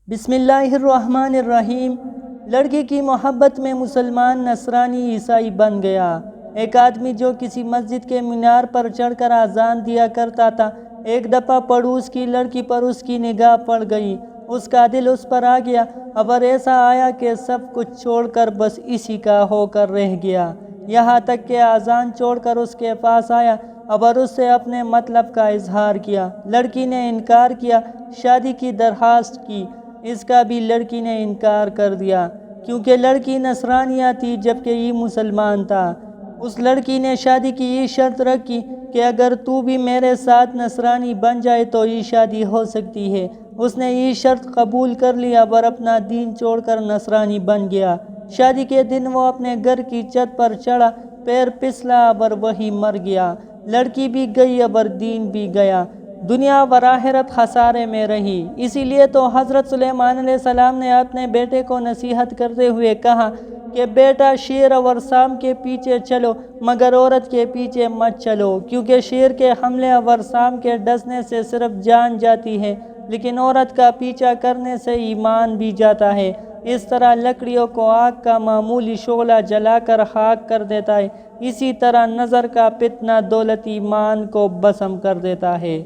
بسم اللہ الرحمن الرحیم۔ لڑکی کی محبت میں مسلمان نصرانی عیسائی بن گیا۔ ایک آدمی جو کسی مسجد کے مینار پر چڑھ کر اذان دیا کرتا تھا، ایک دفعہ پڑوس کی لڑکی پر اس کی نگاہ پڑ گئی۔ اس کا دل اس پر آ گیا، اور ایسا آیا کہ سب کچھ چھوڑ کر بس اسی کا ہو کر رہ گیا۔ یہاں تک کہ اذان چھوڑ کر اس کے پاس آیا اور اس سے اپنے مطلب کا اظہار کیا۔ لڑکی نے انکار کیا، شادی کی درخواست کی، اس کا بھی لڑکی نے انکار کر دیا، کیونکہ لڑکی نصرانیہ تھی جبکہ یہ مسلمان تھا۔ اس لڑکی نے شادی کی یہ شرط رکھی کہ اگر تو بھی میرے ساتھ نصرانی بن جائے تو یہ شادی ہو سکتی ہے۔ اس نے یہ شرط قبول کر لیا اور اپنا دین چھوڑ کر نصرانی بن گیا۔ شادی کے دن وہ اپنے گھر کی چھت پر چڑھا، پیر پھسلا اور وہی مر گیا۔ لڑکی بھی گئی اور دین بھی گیا۔ دنیا و آخرت خسارے میں رہی۔ اسی لیے تو حضرت سلیمان علیہ السلام نے اپنے بیٹے کو نصیحت کرتے ہوئے کہا کہ بیٹا، شیر اور سانپ کے پیچھے چلو مگر عورت کے پیچھے مت چلو، کیونکہ شیر کے حملے اور سانپ کے ڈسنے سے صرف جان جاتی ہے، لیکن عورت کا پیچھا کرنے سے ایمان بھی جاتا ہے۔ اس طرح لکڑیوں کو آگ کا معمولی شعلہ جلا کر خاک کر دیتا ہے، اسی طرح نظر کا فتنہ دولت ایمان کو بھسم کر دیتا ہے۔